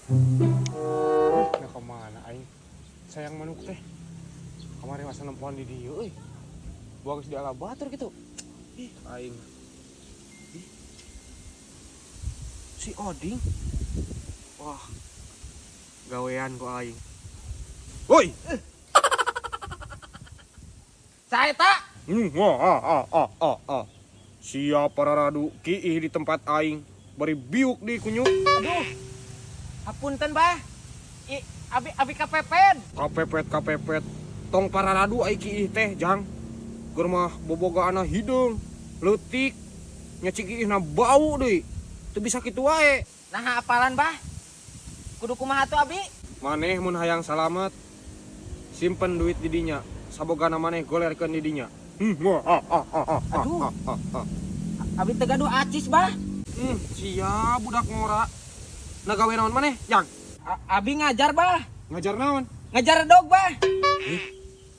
Nah kemana aing? Sayang manuk teh. Kamari masa nempoan di dieu euy. Buang di ala batur gitu. Ih, aing. Ih. Si Oding. Wah. Gawean ku aing. Woi. Saeta. Siapa raradu kiih di tempat aing bari biuk di kunyuk. Aduh. Hapunten, Bah. Abi kapepet. Kapepet. Tong pararadu ai kiih teh, Jang. Keur mah bobogaana hidung, leutik, nya cikiihna bau deui. Teu bisa kitu wae. Nah, apalan, Bah? Kudu kumaha atuh Abi? Maneh mun hayang salamet, simpen duit di dinya. Sabogana maneh golerkeun di dinya. Aduh. Abi teu gaduh acis, Bah. Sia budak ngora. Na gawe naon maneh, Jang? Abi ngajar, Bah. Ngajar naon? Ngajar dog, Bah.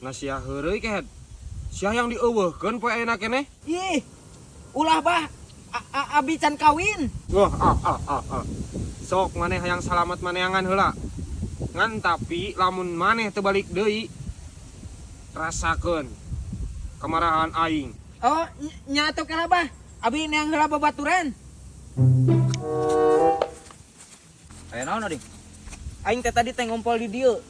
Na sia heureuy kehet. Sia yang dieuweuhkeun poe ayeuna keneh. Ih. Ulah, Bah. Abi can kawin. Sok maneh hayang salamet maneangan heula. Ngan tapi lamun maneh teu balik deui, rasakeun kamarahan aing. Oh, nya atuh kana, Bah. Abi neang heula babaturan. Aya naon, Oding? Aing teh tadi teh ngompol di dieu.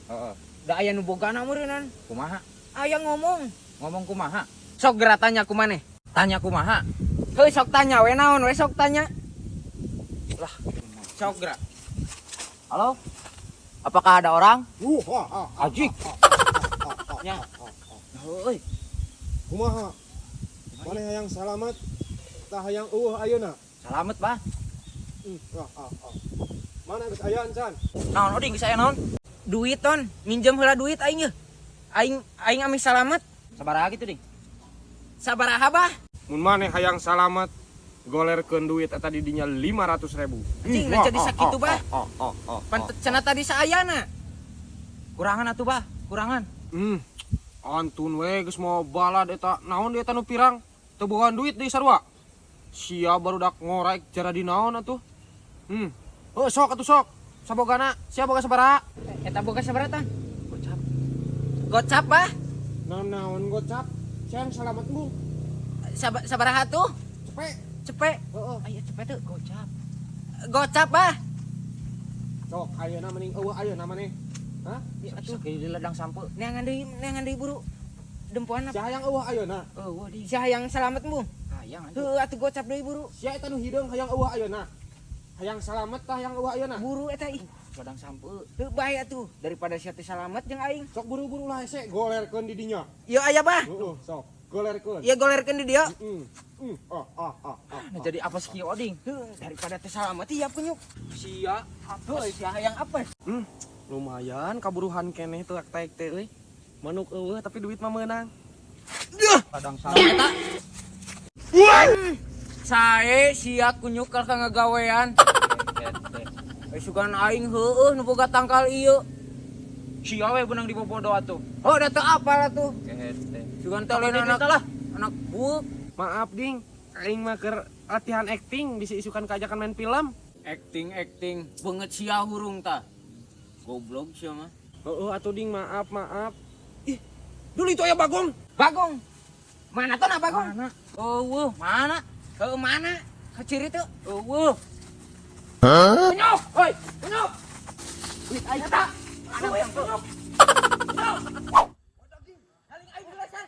Heeh. Da aya nu bogana meureunnan. Kumaha? Aya ngomong. Ngomong kumaha? Sok geura tanya ku maneh. Tanya kumaha? Heuh sok tanya we naon we sok tanya. Lah, sok geura. Halo? Apakah ada orang? Ajik. Nya. Heuy. Kumaha? Maneh hayang salamet, tah hayang eueuh ayeuna. Salamet, Bah. Mana geus aya encan? Naon, Oding? Geus aya naon? Duit ton, minjem heula duit aing yeuh. Aing ami salamet. Sabaraha gitu, Ding? Sabaraha, Bah? Mun maneh hayang salamet, golerkeun duit eta di dinya 500.000. Anjing, na jadi sakitu, Bah. Pantet cenah tadi saayana. Kurangan atuh, Bah. Kurangan. Antun we geus mau balad eta naon di eta nu pirang? Teu bogaan duit deui sarua. Sia barudak ngorek cara di naon atuh. Sok atuh sok. Sabogana, sia boga sabaraha? Eta boga sabaraha tah? Gocap. Gocap, Bah. Naon gocap? Sayang salamet bu. Sabaraha tuh? Cepet. Cepet. Heeh. Aya cepet tuh. Gocap. Gocap, Bah. Sok ayeuna mending eueuh ayeuna maneh. Hah? Atuh di ledang sampe. Neangan deui buru. Dempuan Sia hayang eueuh ayeuna. Eueuh, Ding. Si hayang salamet bu. Hayang atuh. Heuh atuh gocap deui buru. Sia eta nu hideung hayang eueuh ayeuna. Hayang salamet tah hayang eueuh ayeuna. Buru eta ih. Ledang sampe. Heuh bae atuh daripada sia teh salamet jeung aing. Sok buru-buru lah hese golerkeun di dinya. Ieu aya, Bah. Heeh, sok golerkeun. Ieu golerkeun di dieu. Nah, jadi apa sih, Oding? Heuh daripada teh salamet ieu kunyuk. Sia Heuh sia hayang apes. Lumayan kaburuhan keneh teu taek teh euy. Manuk eueuh tapi duit mah meunang. ledang sampe. Eta. Sae sia kunyuk ka ngagawean. Sugan aing heueuh nu boga tangkal ieu. Sia we beunang dibobodo atuh. Oh, da teu apal atuh. Kehete. Sugan teh lain anak buuk. Maaf ding, aing mah keur latihan acting bisa isukan keajakan main film. Acting beungeut sia hurung tah. Goblok sia mah. Heeh atuh ding maaf. Ih, dulu itu aya Bagong. Bagong. Mana tuh na Bagong? Mana? Eueuh, mana? Heuh mana? Kaciri teu. Eueuh. Kunyuk, oi, kunyuk. Duit aing eta. Aduh yang kunyuk. Haling aing heula san.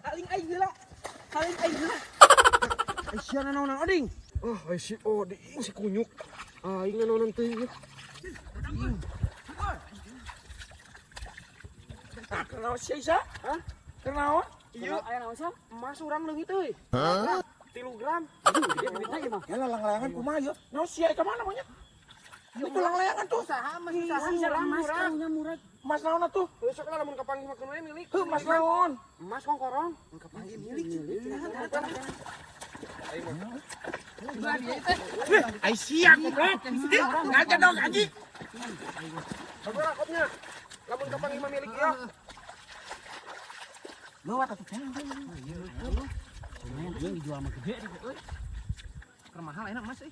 Haling aing heula. Ai sia naonan oding. Oh, ai si oding si kunyuk. Aing naonan teuing. Kenal si Isa? Hah? Kenal? Iya. Aya naon sa? Emas urang leungit euy. Hah? 3 gram. Aduh, dia duitnya ieu mah. Ya lang-layangan kumaha ieu? Naon sia ka mana mah nya? Itu lang-layangan tuh. Usaha murah. Emas naon atuh? Besok lah lamun kapanggih makan we milik. Heuh, emas naon? Emas kongkorong. Kapanggih milik. Ai sia goblok. Ngaja dong anjing. Sabaraha kopnya? Lamun kapanggih mah milik ieu. Lewat atuh teh. Dia dijual mah gede euy. Keur mahal enak Mas euy.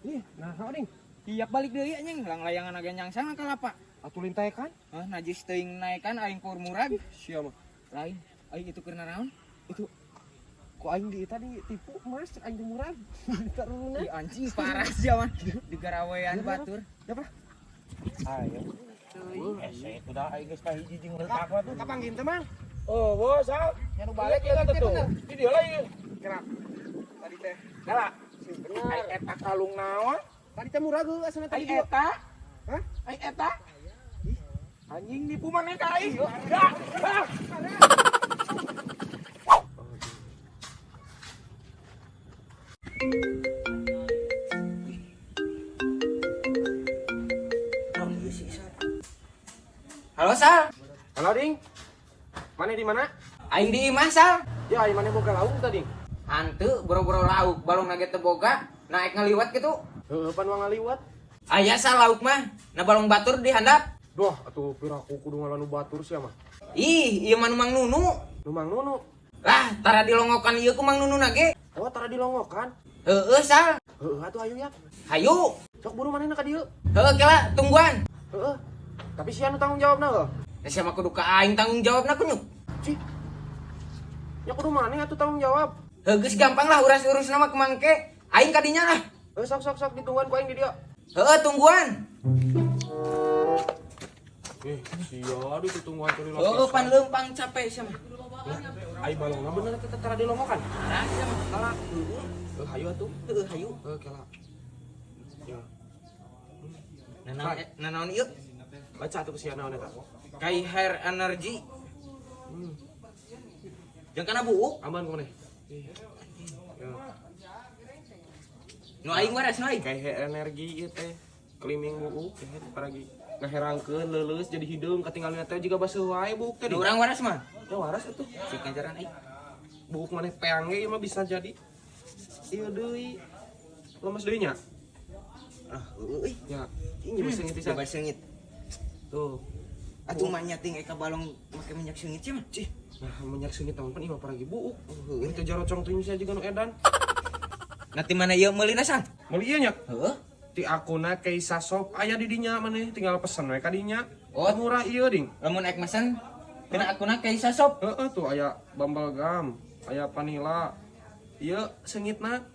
Ih, nah oding. Hiap balik deui anjing, lang layangan agen nyangsang kalapa. Atuh lintai kan? Hah, najis teuing naekan aing kur murag. Sia mah. Lain, aing itu keur naon? Itu kok aing di tadi tipu Mas aing di murag. Taruna. Ih anjing parah sia mah. Di garawean batur. Ya apa? Ayo. Ese udah aing geus kahiji jeung letak mah tuh. Kapanggih teh Mang? Oh, bos, ah. Nya nu Balik balik ya tuh. Di dia lah ieu. Kira. Tadi teh. Dala. Bener. Ai eta kalung naon? Tadi teh murag asana Ai tadi. eta. Hah? Ai eta. Anjing nipu mana ka aing? Ya. Halo Sal, Halo Ding. Mana di mana? aing di imah Sal. Ya, aing mana boga lauk tadi. Hanteu boro-boro lauk balong nage teu boga, naik ngaliwat kitu. Heeh, pan wang ngaliwat. Aya Sal lauk mah, na balong batur dihandap. Duh, atuh piraku kudu ngalanu batur sia mah. Ih, ieu mah nu Mang Nunu. Nu Mang Nunu. Lah, tara dilongokan ieu ku Mang Nunu nage. Oh, tara dilongokan. Heueuh Sal, Heeh, atuh ayo ya. hayu. Sok buru manehna ka dieu. Heueuh kela tungguan. Heeh. Tapi sia nu tanggung jawabna heuh. Da sia mah kudu ka aing tanggung jawabna kunyuk. Cih. Ya kudu maneh atuh tanggung jawab. Heuh geus gampang lah urus-urus nama ke mangke. Aing kadinya lah. Sok ditungguan ku aing di dieu. Heueuh tungguan. Sia di ditungguan teh Heueuh pan leumpang capek sia mah. Ai balongna bener kita tara dilongokan. Tara sia mah. Tara. Heuh, hayu atuh. Heueuh hayu. Heuh, kela. Ya, Nanaon ieu? baca atuh sia naon eta. Kai hair energy. Jeung kana buuk. Aman ku maneh. Ya. Nu aing waras nu aing. Kayak energi ieu teh. Keliming buuk teh paragi. Ngaherangkeun leuleus jadi hideung katinggalna teh juga baseuh wae buuk teh. Nu urang waras mah. Ya waras atuh. Sik ngajaran aing. Buuk maneh peang ge ieu mah bisa jadi. Ieu deui. Lemes deui nya. Ah, heueuh. Ya, ini beuseuh pisan. Coba seungit. Tuh. Atuh mah nyating eka balong make minyak seungit sia mah. Cih, nah minyak seungit tahun pan imah paragi buuk. Ini teh jarocong teuing sia juga nu edan. Nanti mana ieu meulina sang? Meuli ieu nya. Heueuh. Ti akuna Keisa Shop aya di dinya maneh tinggal pesen we ka dinya. Oh. Murah ieu ding. Lamun ek mesen kena akuna Keisa Shop. Heeh tuh aya bumble gum, aya vanilla. Ieu seungitna.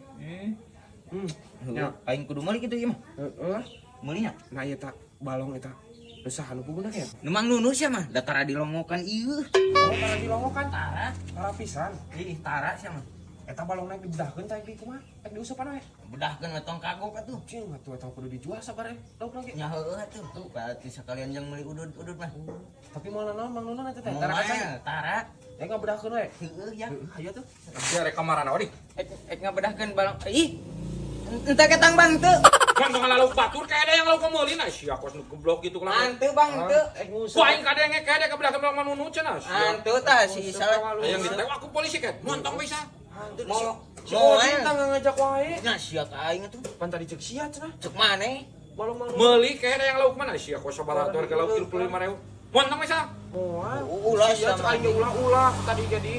Ya. Aing kudu meuli kitu ieu mah. Heeh. Meulina. Nah ieu tak balong eta. Usah nu punguna ya. Nu Mang Nunu sia mah da tara dilongokan ieu. Oh, tara dilongokan. Tara. Tara pisan. Ih, tara sia mah. Eta balong naik dibedahkeun teh di kumaha? Ek diusupan we. Bedahkeun we tong kagok atuh. Cing atuh eta kudu dijual sabar lauk lagi. Nya heueuh atuh. Tuh, berarti sekalian yang meuli udud-udud mah. Tapi mau naon Mang Nunu nanti teh? Moal, Tara kacang. tara. Ek ngabedahkeun we. Heueuh ya. Hayu tuh. Dia rek kamarana odi. Ek ngabedahkeun balong. Ih. Entah ketang bang teu. Kan tong lauk batur kayak ada yang lauk kemeulina sia kos nu goblok gitu lah. Anteu bang teu. Ek ngusuk. Ku aing kadenge kayak ada kebelah kebelah manunu cenah. Anteu tah si salah. Aya yang ditewak aku polisi kan. Montong bisa. Mau Oh, moal. kita ngajak wae. Nya sia ka aing atuh. Pan tadi cek sia cenah. Cek maneh. Balong-balong. Meuli kayak ada yang lauk mana sia kos sabaraha harga lauk 35.000. Montong bisa. Moal. Ulah Sia cek sama. aing ge ulah-ulah tadi jadi.